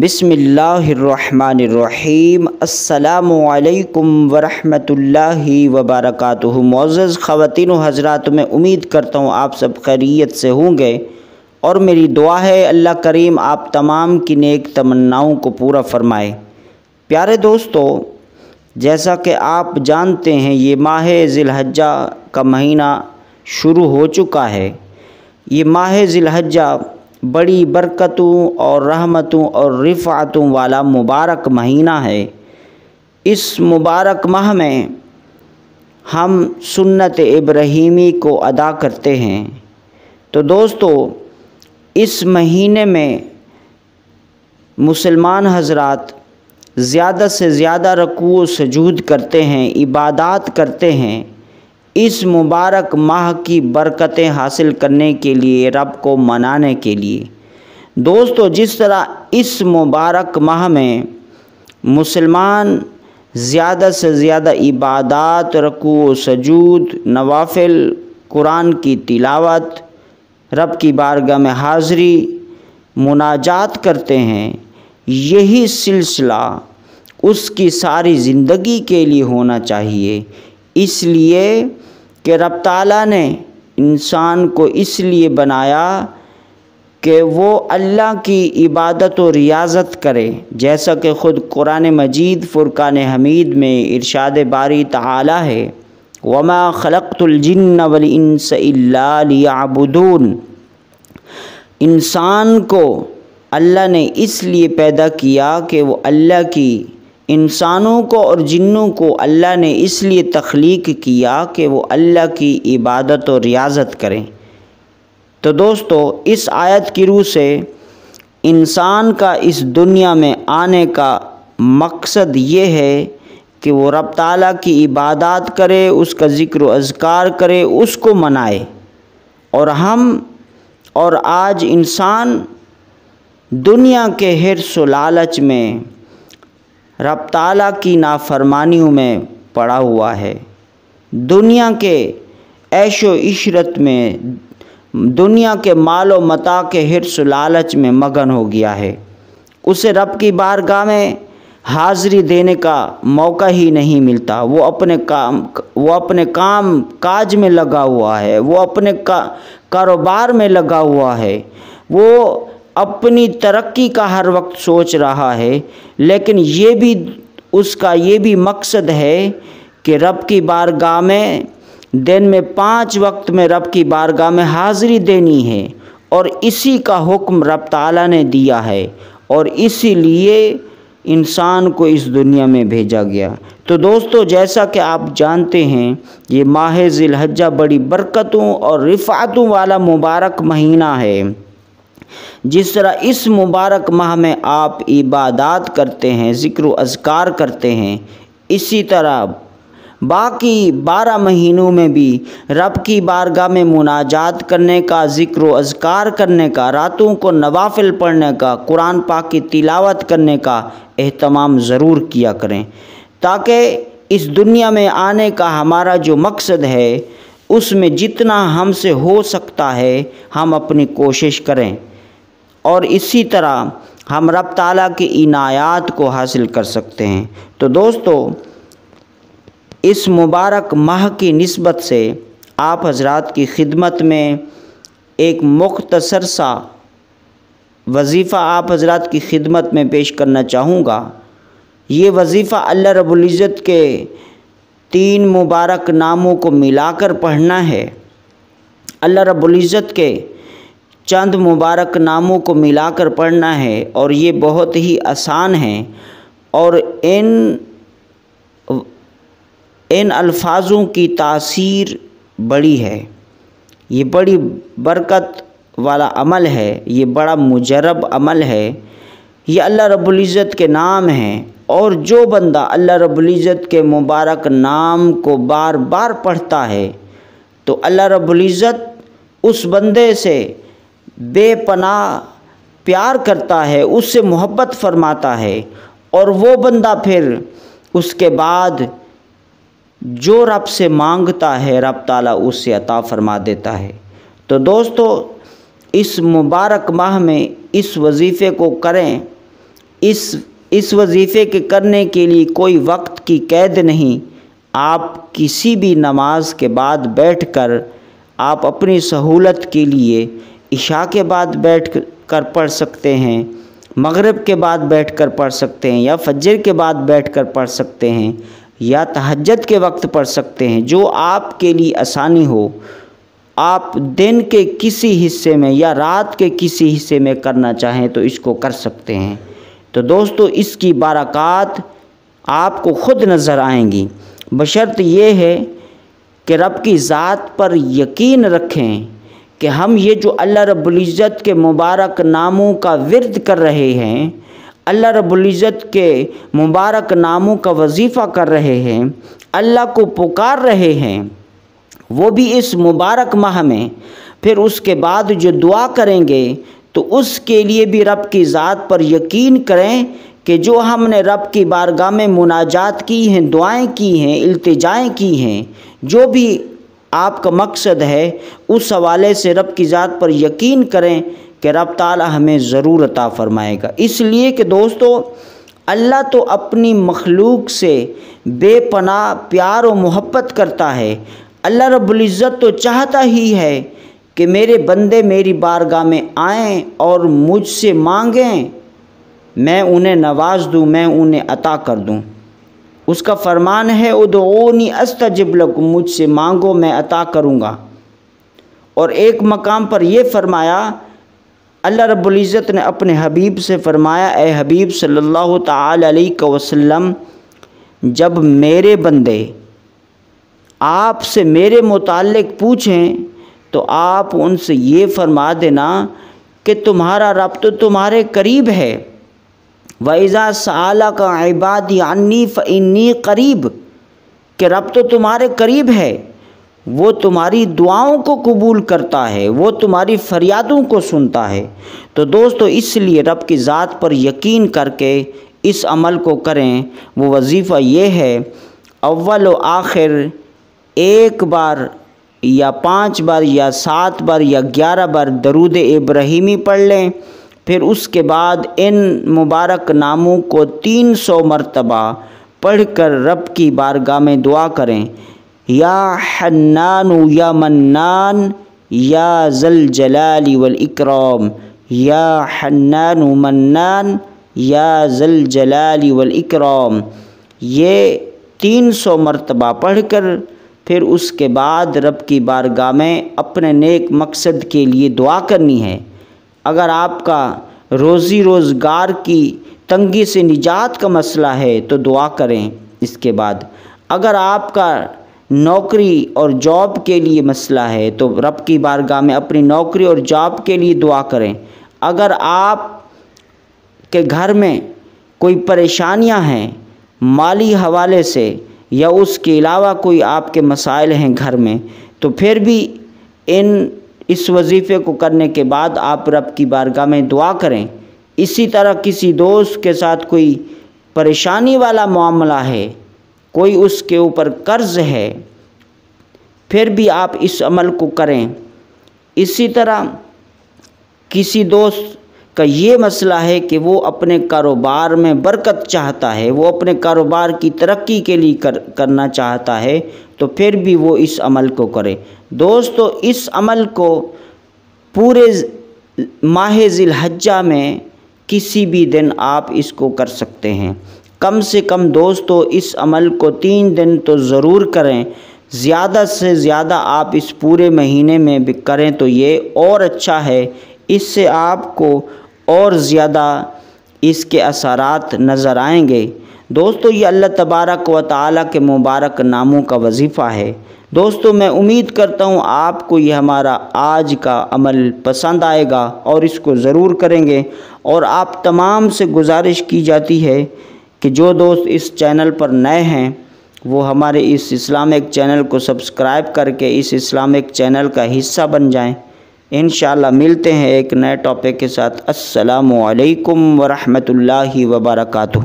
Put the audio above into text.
بسم اللہ الرحمن الرحیم۔ السلام علیکم ورحمۃ اللہ وبرکاتہ۔ معزز خواتین و حضرات، میں امید کرتا ہوں آپ سب خیریت سے ہوں گے، اور میری دعا ہے اللہ کریم آپ تمام کی نیک تمناؤں کو پورا فرمائے۔ پیارے دوستو، جیسا کہ آپ جانتے ہیں یہ ماہ ذی الحجہ کا مہینہ شروع ہو چکا ہے۔ یہ ماہ ذی الحجہ بڑی برکتوں اور رحمتوں اور رفعتوں والا مبارک مہینہ ہے۔ اس مبارک ماہ میں ہم سنت ابراہیمی کو ادا کرتے ہیں۔ تو دوستو، اس مہینے میں مسلمان حضرات زیادہ سے زیادہ رکوع و سجود کرتے ہیں، عبادات کرتے ہیں، اس مبارک ماہ کی برکتیں حاصل کرنے کے لیے، رب کو منانے کے لیے۔ دوستو، جس طرح اس مبارک ماہ میں مسلمان زیادہ سے زیادہ عبادات، رکوع و سجود، نوافل، قرآن کی تلاوت، رب کی بارگاہ میں حاضری، مناجات کرتے ہیں، یہی سلسلہ اس کی ساری زندگی کے لیے ہونا چاہیے۔ اس لیے کہ رب تعالیٰ نے انسان کو اس لیے بنایا کہ وہ اللہ کی عبادت و ریاضت کرے، جیسا کہ خود قرآن مجید فرقان حمید میں ارشاد باری تعالیٰ ہے، وَمَا خَلَقْتُ الْجِنَّ وَالْإِنسَ إِلَّا لِيَعْبُدُونَ۔ انسان کو اللہ نے اس لیے پیدا کیا کہ وہ اللہ کی، انسانوں کو اور جنوں کو اللہ نے اس لیے تخلیق کیا کہ وہ اللہ کی عبادت و ریاضت کریں۔ تو دوستو، اس آیت کی روح سے انسان کا اس دنیا میں آنے کا مقصد یہ ہے کہ وہ رب تعالیٰ کی عبادات کرے، اس کا ذکر و اذکار کرے، اس کو منائے۔ اور آج انسان دنیا کے حرص و لالچ میں، رب تعالیٰ کی نافرمانیوں میں پڑا ہوا ہے، دنیا کے عیش و عشرت میں، دنیا کے مال و متاع کے حرص و لالچ میں مگن ہو گیا ہے۔ اسے رب کی بارگاہ میں حاضری دینے کا موقع ہی نہیں ملتا۔ وہ اپنے کام کاج میں لگا ہوا ہے، وہ اپنے کاروبار میں لگا ہوا ہے، وہ اپنی ترقی کا ہر وقت سوچ رہا ہے، لیکن اس کا یہ بھی مقصد ہے کہ رب کی بارگاہ میں دن میں 5 وقت میں رب کی بارگاہ میں حاضری دینی ہے، اور اسی کا حکم رب تعالیٰ نے دیا ہے، اور اسی لیے انسان کو اس دنیا میں بھیجا گیا۔ تو دوستو، جیسا کہ آپ جانتے ہیں یہ ماہ ذی الحجہ بڑی برکتوں اور رفعتوں والا مبارک مہینہ ہے۔ جس طرح اس مبارک ماہ میں آپ عبادات کرتے ہیں، ذکر و اذکار کرتے ہیں، اسی طرح باقی 12 مہینوں میں بھی رب کی بارگاہ میں مناجات کرنے کا، ذکر و اذکار کرنے کا، راتوں کو نوافل پڑھنے کا، قرآن پاک کی تلاوت کرنے کا اہتمام ضرور کیا کریں، تاکہ اس دنیا میں آنے کا ہمارا جو مقصد ہے اس میں جتنا ہم سے ہو سکتا ہے ہم اپنی کوشش کریں، اور اسی طرح ہم رب تعالیٰ کی عنایات کو حاصل کر سکتے ہیں۔ تو دوستو، اس مبارک ماہ کی نسبت سے آپ حضرات کی خدمت میں ایک مختصر سا وظیفہ آپ حضرات کی خدمت میں پیش کرنا چاہوں گا۔ یہ وظیفہ اللہ رب العزت کے 3 مبارک ناموں کو ملا کر پڑھنا ہے۔ اللہ رب العزت کے چند مبارک ناموں کو ملا کر پڑھنا ہے، اور یہ بہت ہی آسان ہیں، اور ان الفاظوں کی تاثیر بڑی ہے۔ یہ بڑی برکت والا عمل ہے، یہ بڑا مجرب عمل ہے۔ یہ اللہ رب العزت کے نام ہیں، اور جو بندہ اللہ رب العزت کے مبارک نام کو بار بار پڑھتا ہے تو اللہ رب العزت اس بندے سے بے پناہ پیار کرتا ہے، اس سے محبت فرماتا ہے، اور وہ بندہ پھر اس کے بعد جو رب سے مانگتا ہے رب تعالیٰ اس سے عطا فرما دیتا ہے۔ تو دوستو، اس مبارک ماہ میں اس وظیفے کو کریں، اس وظیفے کے کرنے کے لیے کوئی وقت کی قید نہیں۔ آپ کسی بھی نماز کے بعد بیٹھ کر آپ اپنی سہولت کے لیے عشاء کے بعد بیٹھ کر پڑھ سکتے ہیں، مغرب کے بعد بیٹھ کر پڑھ سکتے ہیں، یا فجر کے بعد بیٹھ کر پڑھ سکتے ہیں، یا تہجد کے وقت پڑھ سکتے ہیں، جو آپ کے لیے آسانی ہو۔ آپ دن کے کسی حصے میں یا رات کے کسی حصے میں کرنا چاہیں تو اس کو کر سکتے ہیں۔ تو دوستو اس کی برکات آپ کو خود نظر آئیں گی، بشرط یہ ہے کہ رب کی ذات پر یقین رکھیں کہ ہم یہ جو اللہ رب العزت کے مبارک ناموں کا ورد کر رہے ہیں، اللہ رب العزت کے مبارک ناموں کا وظیفہ کر رہے ہیں، اللہ کو پکار رہے ہیں، وہ بھی اس مبارک ماہ میں، پھر اس کے بعد جو دعا کریں گے تو اس کے لیے بھی رب کی ذات پر یقین کریں کہ جو ہم نے رب کی بارگاہ میں مناجات کی ہیں، دعائیں کی ہیں، التجائیں کی ہیں، جو بھی آپ کا مقصد ہے، اس حوالے سے رب کی ذات پر یقین کریں کہ رب تعالی ہمیں ضرور عطا فرمائے گا۔ اس لیے کہ دوستو اللہ تو اپنی مخلوق سے بے پناہ پیار و محبت کرتا ہے۔ اللہ رب العزت تو چاہتا ہی ہے کہ میرے بندے میری بارگاہ میں آئیں اور مجھ سے مانگیں، میں انہیں نواز دوں، میں انہیں عطا کر دوں۔ اس کا فرمان ہے ادعونی استجب لکم، مجھ سے مانگو میں عطا کروں گا۔ اور ایک مقام پر یہ فرمایا، اللہ رب العزت نے اپنے حبیب سے فرمایا، اے حبیب صلی اللہ تعالی علیہ وسلم، جب میرے بندے آپ سے میرے متعلق پوچھیں تو آپ ان سے یہ فرما دینا کہ تمہارا رب تو تمہارے قریب ہے۔ وَإِذَا سَأَلَكَ عِبَادِي عَنِّي فَإِنِّي قَرِيبٌ، کہ رب تو تمہارے قریب ہے، وہ تمہاری دعاؤں کو قبول کرتا ہے، وہ تمہاری فریادوں کو سنتا ہے۔ تو دوستو اس لیے رب کی ذات پر یقین کر کے اس عمل کو کریں۔ وہ وظیفہ یہ ہے، اول و آخر ایک بار یا 5 بار یا 7 بار یا 11 بار درود ابراہیمی پڑھ لیں، پھر اس کے بعد ان مبارک ناموں کو 300 مرتبہ پڑھ کر رب کی بارگاہ میں دعا کریں، یا حنان یا منان یا ذل جلال والاکرام، یا حنان منان یا ذل جلال والاکرام۔ یہ 300 مرتبہ پڑھ کر پھر اس کے بعد رب کی بارگاہ میں اپنے نیک مقصد کے لیے دعا کرنی ہے۔ اگر آپ کا روزی روزگار کی تنگی سے نجات کا مسئلہ ہے تو دعا کریں۔ اس کے بعد اگر آپ کا نوکری اور جاب کے لیے مسئلہ ہے تو رب کی بارگاہ میں اپنی نوکری اور جاب کے لیے دعا کریں۔ اگر آپ کے گھر میں کوئی پریشانیاں ہیں مالی حوالے سے یا اس کے علاوہ کوئی آپ کے مسائل ہیں گھر میں، تو پھر بھی اس وظیفے کو کرنے کے بعد آپ رب کی بارگاہ میں دعا کریں۔ اسی طرح کسی دوست کے ساتھ کوئی پریشانی والا معاملہ ہے، کوئی اس کے اوپر قرض ہے، پھر بھی آپ اس عمل کو کریں۔ اسی طرح کسی دوست کا یہ مسئلہ ہے کہ وہ اپنے کاروبار میں برکت چاہتا ہے، وہ اپنے کاروبار کی ترقی کے لیے کرنا چاہتا ہے، تو پھر بھی وہ اس عمل کو کرے۔ دوستو اس عمل کو پورے ماہ ذی الحجہ میں کسی بھی دن آپ اس کو کر سکتے ہیں۔ کم سے کم دوستو اس عمل کو 3 دن تو ضرور کریں، زیادہ سے زیادہ آپ اس پورے مہینے میں بھی کریں تو یہ اور اچھا ہے، اس سے آپ کو اور زیادہ اس کے اثرات نظر آئیں گے۔ دوستو یہ اللہ تبارک و تعالیٰ کے مبارک ناموں کا وظیفہ ہے۔ دوستو میں امید کرتا ہوں آپ کو یہ ہمارا آج کا عمل پسند آئے گا اور اس کو ضرور کریں گے، اور آپ تمام سے گزارش کی جاتی ہے کہ جو دوست اس چینل پر نئے ہیں وہ ہمارے اس اسلامک چینل کو سبسکرائب کر کے اس اسلامک چینل کا حصہ بن جائیں۔ انشاءاللہ ملتے ہیں ایک نئے ٹاپک کے ساتھ۔ السلام علیکم ورحمۃ اللہ وبرکاتہ۔